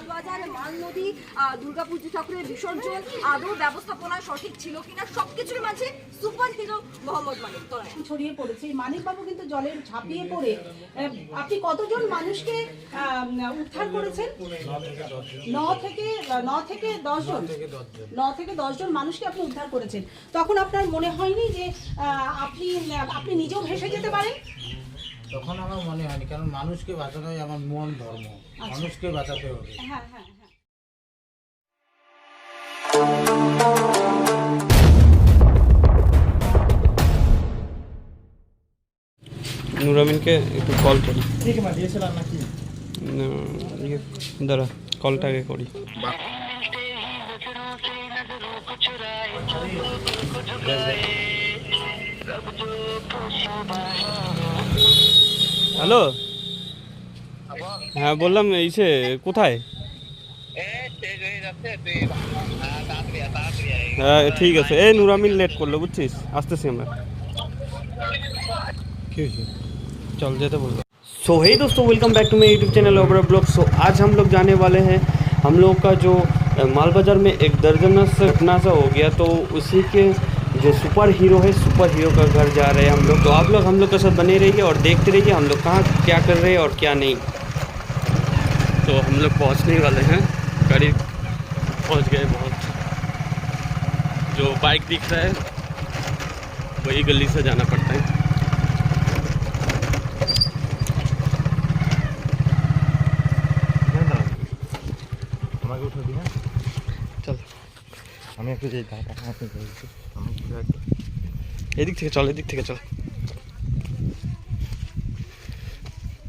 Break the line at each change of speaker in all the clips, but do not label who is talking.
মালবাজার মাল নদী দুর্গাপুজো ঠাকুরের বিসর্জন আদৌ ব্যবস্থাপনা সঠিক ছিল কিনা সবকিছুর মাঝে সুপার হিরো মোহাম্মদ মানিক তলায়
ছড়িয়ে পড়েছে। মানিক বাবু কিন্তু জলের ঝাঁপিয়ে পড়ে আপনি কতজন মানুষকে উদ্ধার করেছেন? 9 থেকে 10 জন মানুষকে আপনি উদ্ধার করেছেন। তখন আপনার মনে হয়নি যে আপনি নিজেও ভেসে যেতে পারেন?
তখন আমার মনে হয়নি, কারণ মানুষকে বাঁচানোই আমার মন ধর্ম। মানুষকে বাঁচাতে হবে।
হ্যাঁ হ্যাঁ হ্যাঁ।
নুরামিনকে একটু কল করি। দাঁড়া, কলটা আগে করি। হ্যালো, হ্যাঁ বললাম, এইসে কোথায়? হ্যাঁ ঠিক আছে। এই নুরামিন লেট করলো, बुझছিস, আসতেছি আমরা। चल जाते बोल। सो हे दोस्तों, welcome back to my YouTube channel ओबरा ब्लॉग। सो आज हम लोग जाने वाले हैं, हम लोग का जो माल बाज़ार में एक दर्जन से घटना सा हो गया, तो उसी के जो सुपर हीरो है, सुपर हीरो का घर जा रहे हैं हम लोग। तो आप लोग हम लोग के साथ बने रहिए और देखते रहिए हम लोग कहाँ क्या कर रहे हैं और क्या नहीं। तो हम लोग पहुँचने वाले हैं, करीब पहुँच गए बहुत। जो बाइक दिख रहा है वही गली से जाना पड़ता है। এদিক থেকে চল, এদিক থেকে চল।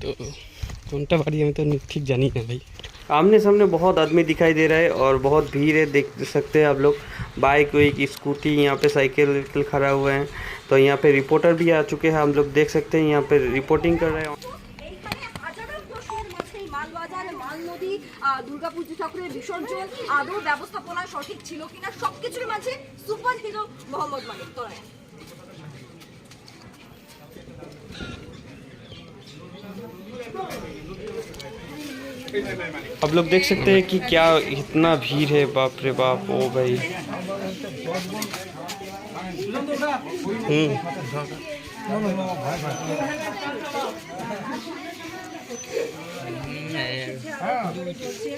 তো কোনটা বাড়ি আমি तो ठीक जानी है भाई। आमने सामने बहुत आदमी दिखाई दे रहा है और बहुत भीड़ है, देख सकते हैं आप लोग। बाइक वाइक स्कूटी, यहाँ पे साइकिल खड़ा हुए हैं। तो यहाँ पे रिपोर्टर भी आ चुके हैं, हम लोग देख सकते हैं यहाँ पे रिपोर्टिंग कर रहे हैं।
নদী দুর্গাপুজো ঠাকুরের বিসর্জন আদৌ ব্যবস্থাপনা সঠিক ছিল কিনা সবকিছুর মাঝে সুপার হিরো মোহাম্মদ মানিক তলায়।
आप लोग देख सकते हैं कि क्या इतना भीड़ है, बाप रे बाप। ओ भाई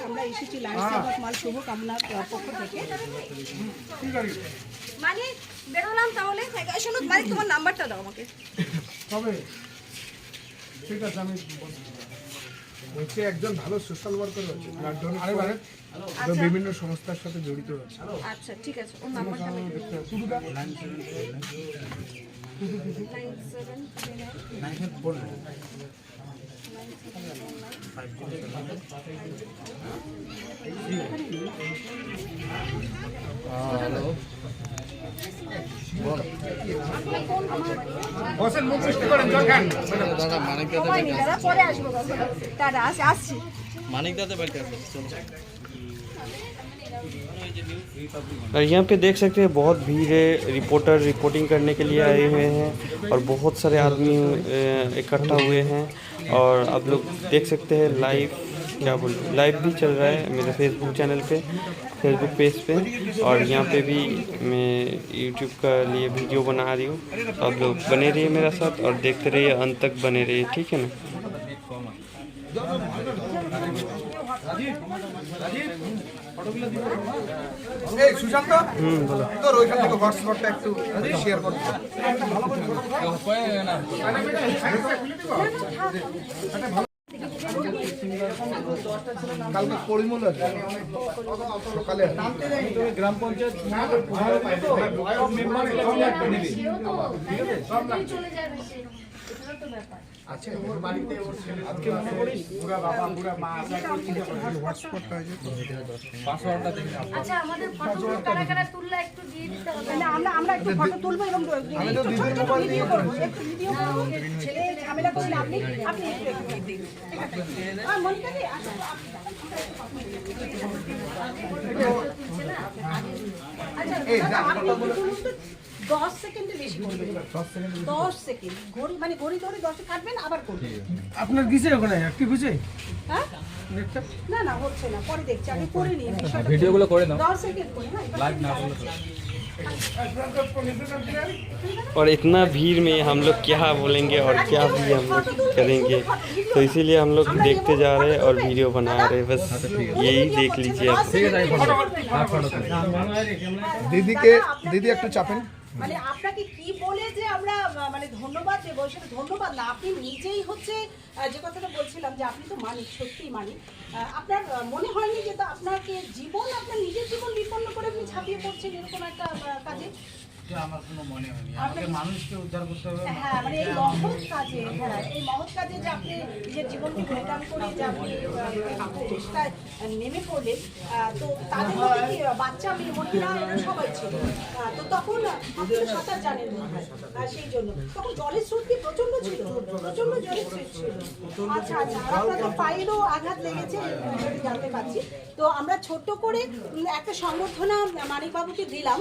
আমরা এসেছি লাইফ সেভ মাল শুভ কামনার পক্ষ থেকে।
মানে বেরোলাম তাহলে। শোনো মানিক, তোমার নাম্বারটা দাও আমাকে।
তবে ঠিক আছে, আমি হচ্ছে একজন ভালো সোশ্যাল ওয়ার্কার আছে, ব্লাড ডোনেট বিভিন্ন সংস্থার সাথে জড়িত আছে।
আচ্ছা ঠিক আছে, ওর নাম্বারটা আমি
শুরুটা 9749। বসেন, মুখ সৃষ্টি করেন, দরকার
দাদা মানিক দাদা
পরে আসবো। দাদা আসছি।
मानिक दादा बैठे हैं। और यहाँ पे देख सकते हैं बहुत भीड़ है, रिपोर्टर रिपोर्टिंग करने के लिए आए हुए हैं और बहुत सारे आदमी इकट्ठा हुए हैं। और आप लोग देख सकते हैं लाइव, क्या बोल, लाइव भी चल रहा है मेरे फेसबुक चैनल पे, फेसबुक पेज पे। और यहाँ पे भी मैं यूट्यूब का लिए वीडियो बना रही हूँ। तो आप लोग बने रहिए मेरे साथ और देखते रहिए, अंत तक बने रहिए, ठीक है ना।
এই সুশান্ত, তোর ওইখান থেকে হোয়াটসঅ্যাপটা একটু শেয়ার করতে। কালকে পরিমল আছে সকালে গ্রাম পঞ্চায়েত আচ্ছা, বাড়িতে আজকে মনে করিস বুড়া বাবা বুড়া মা আশা করে চিন্তা করে হোয়াটসঅ্যাপটা আছে, পাসওয়ার্ডটা দেখে।
আচ্ছা, আমাদের ফটো কারা কারা তুললা একটু দিয়ে দিতে হবে।
আমরা একটু ফটো তুলবো এবং
আমি তো দিদির মোবাইল দিয়ে করব।
একটু ভিডিও করব। ছেলে ঝামেলা করলে আপনি একটু দিন। আর মনিকা দি আসো। আচ্ছা, আপনি তুলুন তো 10 সেকেন্ডে বেশি করবেন। 10 সেকেন্ড ঘড়ি, মানে ঘড়ি ধরে 10 কাটবেন আবার করবেন।
আপনার কিসে ওখানে অ্যাক্টিভ হয়েছে?
হ্যাঁ,
নেটটা
না না হচ্ছে না, পরে দেখছি, আমি করে নিই বিষয়টা।
ভিডিওগুলো করে নাও
10 সেকেন্ড করে, হ্যাঁ এবার
লাইভ না করলে তো
और इतना भीड़ में हम लोग क्या बोलेंगे और क्या भी हम लोग करेंगे, तो इसीलिए हम लोग देखते जा रहे हैं और वीडियो बना रहे हैं, बस यही देख लीजिए आप।
ঠিক আছে, আমি ফটো হ্যাঁ ফটো
দিদিকে দিদি একটু চাপেন।
মানে আপনাকে কি বলে যে আমরা মানে ধন্যবাদ দেবো, সেটা ধন্যবাদ না, আপনি নিজেই হচ্ছে যে কথাটা বলছিলাম যে আপনি তো মানিক, সত্যিই মানিক। আপনার মনে হয়নি যে তো আপনাকে জীবন, আপনার নিজের জীবন বিপন্ন করে আপনি ঝাঁপিয়ে পড়ছেন এরকম একটা কাজে?
এটা আমার কোনো মনে হয়নি, আমাকে মানুষকে উদ্ধার করতে হবে।
হ্যাঁ মানে এই মহৎ কাজে, হ্যাঁ এই মহৎ কাজে যে আপনি নিজের জীবনকে বলিদান করে যে আপনি চেষ্টায় নেমে পড়লেন, তো তাদের মধ্যে কি বাচ্চা মেয়ে মহিলা এরা সবাই ছিল, তো তখন আপনি তো সাঁতার জানেন মনে হয়, সেই জন্য তখন জলের স্রোত কি প্রচন্ড ছিল, প্রচন্ড জলের স্রোত ছিল? আচ্ছা আচ্ছা, আর আপনাদের পায়েরও আঘাত লেগেছে আমি জানতে পারছি। তো আমরা ছোট্ট করে একটা সংবর্ধনা মানিকবাবুকে দিলাম।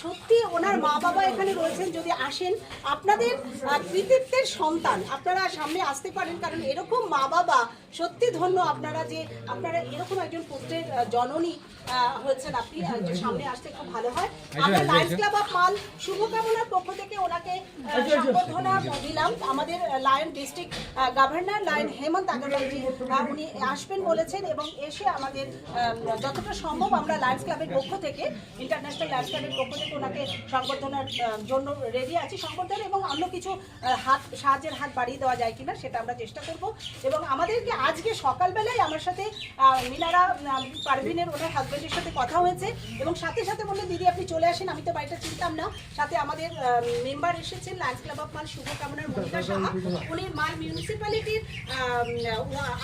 সত্যি ওনার মা বাবা এখানে রয়েছেন, যদি আসেন আপনাদের কৃতিত্বের সন্তান আপনারা সামনে আসতে পারেন, কারণ এরকম মা বাবা সত্যি ধন্য আপনারা যে আপনারা এরকম একজন পুত্রের জননী হয়েছেন আপনি, যে সামনে আসতে খুব ভালো হয়। আমরা লায়ন্স ক্লাব অফ মাল শুভকামনার পক্ষ থেকে ওনাকে সংবর্ধনা দিলাম। আমাদের লায়ন ডিস্ট্রিক্ট গভর্নর লায়ন হেমন্ত আগরওয়ালজি উনি আসবেন বলেছেন, এবং এসে আমাদের যতটা সম্ভব আমরা লায়ন্স ক্লাবের পক্ষ থেকে, ইন্টারন্যাশনাল লায়ন্স ক্লাবের পক্ষ থেকে ওনাকে সংবর্ধনার জন্য রেডি আছি, সংবর্ধনা এবং অন্য কিছু সাহায্যের হাত বাড়িয়ে দেওয়া যায় কিনা সেটা আমরা চেষ্টা করব। এবং আমাদেরকে আজকে সকালবেলায় আমার সাথে মিনারা পারভিনের ওনার হাজব্যান্ডের সাথে কথা হয়েছে, এবং সাথে সাথে বললেন দিদি আপনি চলে আসেন, আমি তো বাড়িটা চিনতাম না। সাথে আমাদের মেম্বার এসেছেন লায়ন্স ক্লাব অফ মাল শুভকামনার মনিকা সাহা, উনি মাল মিউনিসিপ্যালিটির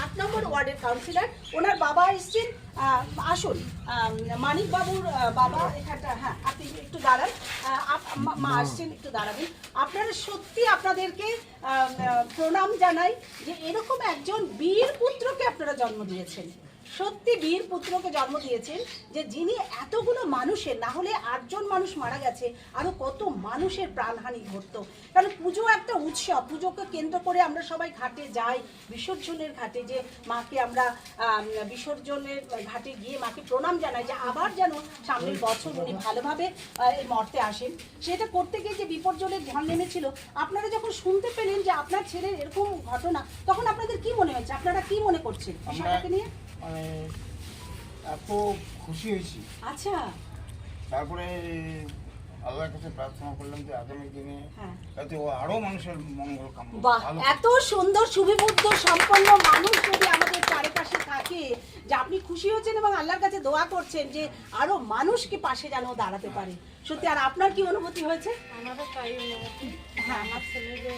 8 নম্বর ওয়ার্ডের কাউন্সিলর, ওনার বাবা এসছেন। আসুন মানিক বাবুর বাবা এখানটা, হ্যাঁ আপনি একটু দাঁড়ান, মা আসছেন একটু দাঁড়াবেন। আপনারা সত্যি আপনাদেরকে প্রণাম জানাই যে এরকম একজন বীর পুত্রকে আপনারা জন্ম দিয়েছেন, সত্যি বীর পুত্রকে জন্ম দিয়েছেন, যে যিনি এতগুলো মানুষের, না হলে 8 জন মানুষ মারা গেছে, আরো কত মানুষের প্রাণহানি ঘটতো। কারণ পুজো একটা উৎসব, পুজোকে কেন্দ্র করে আমরা সবাই ঘাটে যাই, বিসর্জনের ঘাটে যে মাকে আমরা বিসর্জনের ঘাটে গিয়ে মাকে প্রণাম জানাই যে আবার যেন সামনের বছর উনি ভালোভাবে এই মর্তে আসেন। সেটা করতে গিয়ে যে বিপর্যয়ের ঝড় নেমেছিল, আপনারা যখন শুনতে পেলেন যে আপনার ছেলের এরকম ঘটনা, তখন আপনাদের কি মনে হচ্ছে, আপনারা কি মনে করছেন বিষয়টাকে নিয়ে?
মানে এত খুশি হয়েছি।
আচ্ছা,
তারপরে আল্লাহর কাছে প্রার্থনা করলাম যে আগামী দিনে যাতে ও আরো মানুষের মঙ্গল কামনা।
বাহ, এত সুন্দর সুবিবুদ্ধ সম্পন্ন মানুষ যদি আমাদের চারিপাশে থাকে, যে আপনি খুশি হচ্ছেন এবং আল্লাহর কাছে দোয়া করছেন যে আরো মানুষকে পাশে যেন দাঁড়াতে পারে। সত্যি, আর আপনার কি অনুভূতি হয়েছে?
আমারও তাই অনুভূতি।
হ্যাঁ,
আমার ছেলে যে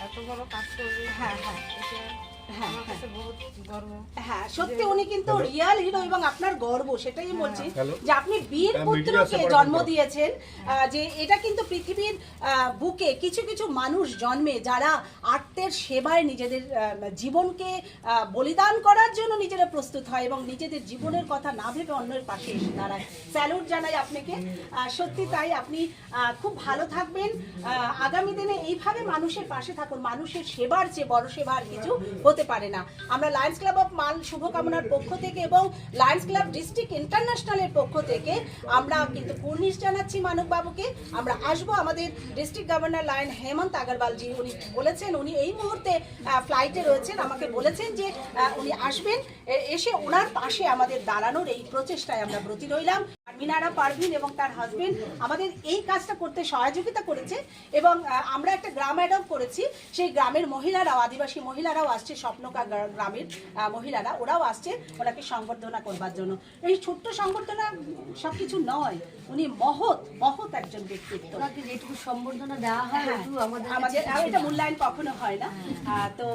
এত বড় কাজ করবে,
হ্যাঁ হ্যাঁ
এটা আমার কাছে বহুত গর্ব।
হ্যাঁ, সত্যি উনি কিন্তু রিয়াল হিরো, এবং আপনার গর্ব, সেটাই বলছি যে আপনি বীর পুত্রকে জন্ম দিয়েছেন। যে এটা কিন্তু পৃথিবীর বুকে কিছু কিছু মানুষ জন্মে যারা আত্মের সেবায় নিজেদের জীবনকে বলিদান করার জন্য নিজেরা প্রস্তুত হয়, এবং নিজেদের জীবনের কথা না ভেবে অন্যের পাশে এসে দাঁড়ায়। স্যালুট জানাই আপনাকে। সত্যি তাই, আপনি খুব ভালো থাকবেন, আগামী দিনে এইভাবে মানুষের পাশে থাকুন। মানুষের সেবার চেয়ে বড় সেবা আর কিছু হতে পারে না। আমরা লায়ন্স ক্লাব অফ মাল শুভকামনার পক্ষ থেকে এবং লায়ন্স ক্লাব ডিস্ট্রিক্ট ইন্টারন্যাশনালের পক্ষ থেকে আমরা কিন্তু কুর্নিশ জানাচ্ছি মানিক বাবুকে। আমরা আসবো, আমাদের ডিস্ট্রিক্ট গভর্নর লায়ন হেমন্ত আগরওয়ালজি উনি বলেছেন, উনি এই মুহূর্তে ফ্লাইটে রয়েছেন, আমাকে বলেছেন যে উনি আসবেন, এসে ওনার পাশে আমাদের দাঁড়ানোর এই প্রচেষ্টায় আমরা ব্রতী রইলাম। মিনারা পারভিন এবং তার হাজবেন্ড আমাদের এই কাজটা করতে সহযোগিতা করেছে, এবং আমরা একটা গ্রাম অ্যাডপ্ট করেছি, সেই গ্রামের মহিলারাও, আদিবাসী মহিলারাও আসছে, স্বপ্নকা গ্রামের মহিলারা, ওরাও আসছে ওনাকে সংবর্ধনা করবার জন্য। এই ছোট্ট সংবর্ধনা সবকিছু নয়, উনি মহৎ মহৎ একজন ব্যক্তিত্ব।
ওনাকে যেটুকু সম্বর্ধনা দেওয়া হয় একটু আমাদের
এটা মূল্যায়ন কখনো হয় না, তো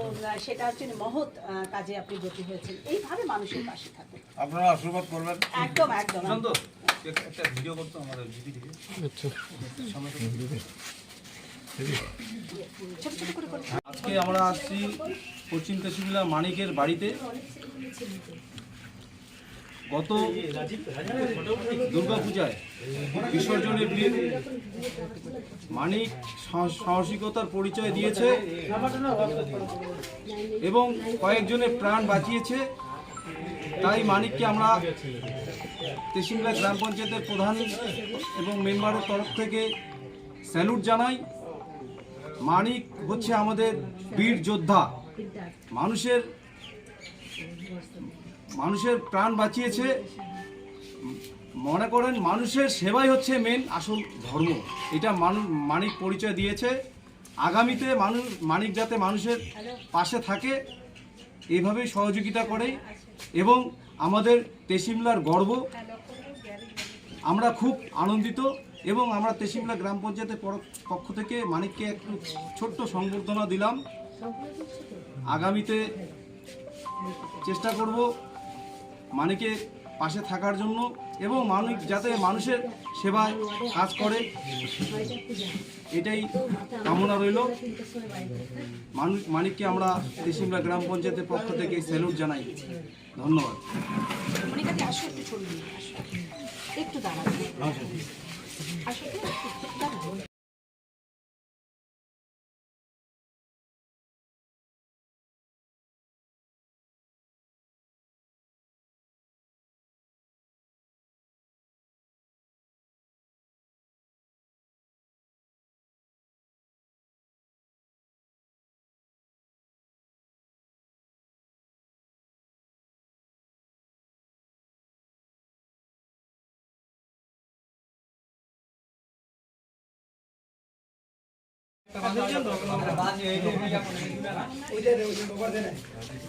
সেটা হচ্ছে মহৎ কাজে আপনি ব্রতী হয়েছেন। এইভাবে মানুষের পাশে থাকুন,
আপনারা আশীর্বাদ করবেন।
একদম একদম।
একটা ভিডিও করতে আমাদের দিদি থেকে
ছোট ছোট করে করে।
আজকে আমরা আসছি পশ্চিম তেসিবিলা মানিকের বাড়িতে। গত দুর্গাপূজায় বিসর্জনের দিন মানিক সাহসিকতার পরিচয় দিয়েছে এবং কয়েকজনের প্রাণ বাঁচিয়েছে তাই মানিককে আমরা তেশিমলা গ্রাম পঞ্চায়েতের প্রধান এবং মেম্বারের তরফ থেকে স্যালুট জানাই। মানিক হচ্ছে আমাদের বীর যোদ্ধা, মানুষের প্রাণ বাঁচিয়েছে। মনে করেন মানুষের সেবাই হচ্ছে মেন আসল ধর্ম, এটা মানিক পরিচয় দিয়েছে। আগামীতে মানিক যাতে মানুষের পাশে থাকে এইভাবেই সহযোগিতা করে এবং আমাদের তেশিমলার গর্ব। আমরা খুব আনন্দিত এবং আমরা তেশিমলা গ্রাম পঞ্চায়েতের পক্ষ থেকে মানিককে একটু ছোট্ট সংবর্ধনা দিলাম। আগামীতে চেষ্টা করব মানিকের পাশে থাকার জন্য এবং মানিক যাতে মানুষের সেবায় কাজ করে, এটাই কামনা রইল। মানিককে আমরা তেশিমলা গ্রাম পঞ্চায়েতের পক্ষ থেকে স্যালুট জানাই। ধন্যবাদ।
মনিকাদি আসো, একটু ছবি নিয়ে আসো, একটু দাঁড়াও, আসো তো, একটু দাঁড়াও।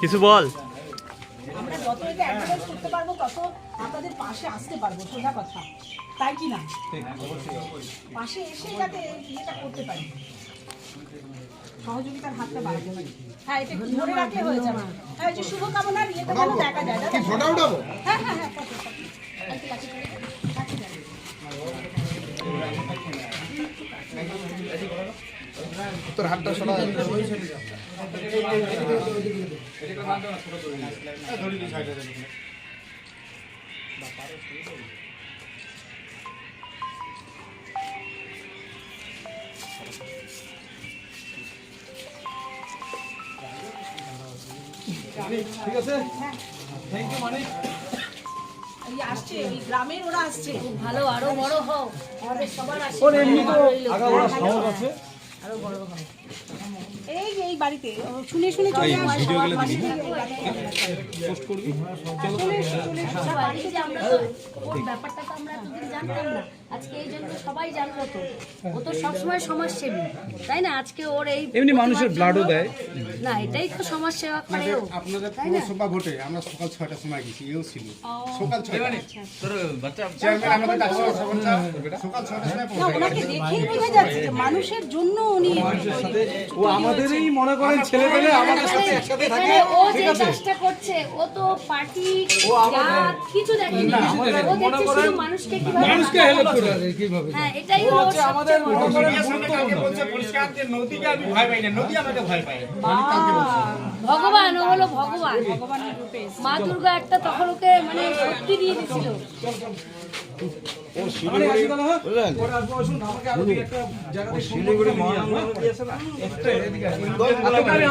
কিছু বল।
আমরা যত এটা অ্যাডভার্টাইজ করতে পারবো তত আপনাদের পাশে আসতে পারবো, সোজা কথা, তাই কি না? পাশে এসে যাতে ইয়েটা করতে পারি, সহযোগিতার হাতটা বাড়াতে পারি। হ্যাঁ, এটা একটু ধরে রাখলে হয়ে যাবে। হ্যাঁ, যে শুভকামনার ইয়েটা যেন দেখা যায়।
কি ফটো উঠাবো?
হ্যাঁ হ্যাঁ হ্যাঁ, ফটো
তোর হাতটা সরা।
ঠিক আছে, থ্যাংক ইউ মানিক।
এই আসছে, এই গ্রামের ওরা আসছে।
ভালো, আরো বড় হও, আমাদের সবার আসে।
এই এই বাড়িতে শুনে শুনে চলে আসো।
বাড়িতে যে আমরা তো ওর ব্যাপারটা তো আমরা এতদিন জানতাম না, আজকে এই জন্য সবাই জানলো। তো ও তো সবসময় সমাজসেবী, তাই না? আজকে ওর এই
এমনি মানুষের ব্লাডও দেয়
না, এটাই তো সমাজ সেবা করে ও,
আপনাদের
তাই না?
পৌরসভা ভোটে আমরা সকাল 6টার সময় গেছি, এও ছিল সকাল 6টা। চেয়ারম্যান আমাদের ডাকছে সকাল 6টার সময়
না,
পৌঁছে
ওনাকে দেখেই বোঝা যাচ্ছে যে মানুষের জন্য উনি
ও আমাদেরই মনে করেন ছেলে পেলে আমাদের সাথে একসাথে থাকে।
এখানে ও যে কাজটা করছে, ও তো পার্টি জাত কিছু দেখেনি, ও দেখছে শুধু মানুষকে কিভাবে
হেল্প করে কিভাবে।
হ্যাঁ, এটাই হলো ওর
আমাদের
সবচেয়ে বড়।
বলছে পরিষ্কার যে নদীকে আমি ভয় পাই না, নদী আমাকে ভয় পায়।
ভগবান, ও হলো ভগবান। মা দুর্গা একটা তখন ওকে মানে শক্তি দিয়ে দিছিল।
শিলিগুড়ি মহানগর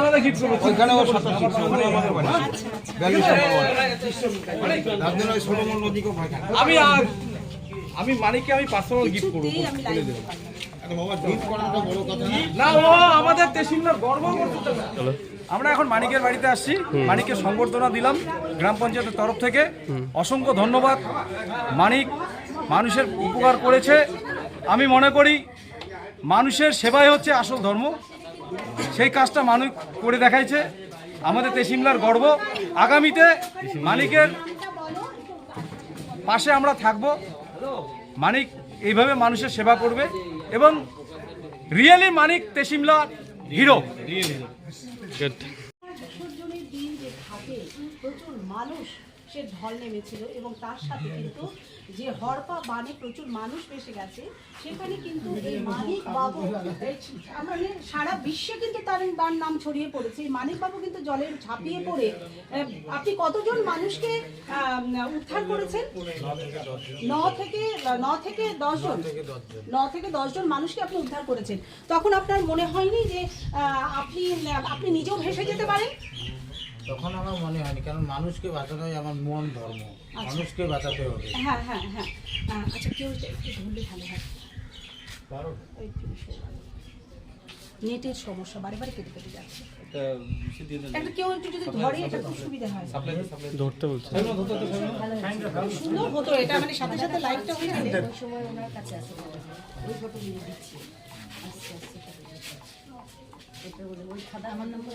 আলাদা গিফট করবো।
ওইখানে ও 87 ওখানে আমাদের বাড়ি 42 তার জন্য ওই ষোলমল নদীকে ভয় খায়।
আমি মানিককে আমি পার্সোনাল গিফট করবো।
কিছুতেই আমি লাইভ দিতে পারি না।
বাবা গিফট করাটা বড় কথা না।
না, ও আমাদের তেশিমলার গর্ব করতে। আমরা এখন মানিকের বাড়িতে আসছি, মানিককে সংবর্ধনা দিলাম গ্রাম পঞ্চায়েতের তরফ থেকে। অসংখ্য ধন্যবাদ। মানিক মানুষের উপকার করেছে। আমি মনে করি মানুষের সেবাই হচ্ছে আসল ধর্ম, সেই কাজটা মানিক করে দেখাইছে। আমাদের তেশিমলার গর্ব। আগামীতে মানিকের পাশে আমরা থাকব। মানিক এইভাবে মানুষের সেবা করবে এবং রিয়েলি মানিক তেশিমলা হিরো।
বিসর্জনের দিন যে ঘাটে প্রচুর মানুষ সে ঢল নেমেছিল এবং তার সাথে কিন্তু যে হরপা বানে প্রচুর মানুষ এসে গেছে, সেখানে কিন্তু এই মানিক বাবু আমরা সারা বিশ্বে কিন্তু তার নাম ছড়িয়ে পড়েছে। এই মানিক বাবু কিন্তু জলের ঝাঁপিয়ে পড়ে আপনি কতজন মানুষকে উদ্ধার করেছেন? 9 থেকে 10 জন মানুষকে আপনি উদ্ধার করেছেন। তখন আপনার মনে হয়নি যে আপনি নিজেও ভেসে যেতে পারেন?
তখন আমার মনে হয়নি, কারণ মানুষকে বাঁচানোই আমার মূল ধর্ম, মানুষকে বাঁচাতে হবে।
হ্যাঁ হ্যাঁ হ্যাঁ আচ্ছা কেউ একটু ধরলে ভালো হয়। নেটের সমস্যা বারে বারে কেটে কেটে যাচ্ছে। একটা কেউ একটু যদি ধরে এটা খুব সুবিধা হয়।
ধরতে বলছে।
সুন্দর হতো এটা, মানে সাথে সাথে লাইভটা হয়ে গেলে
ওই সময় ওনার কাছে আসে ওই ফটো নিয়ে দিচ্ছি আস্তে আস্তে এটা বলে ওই খাতা আমার নম্বর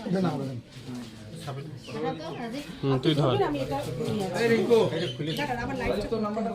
তুই ধর।
আমি এটা নিয়ে আসি। দাঁড়ান, আমার লাইভটা তো নাম্বারটা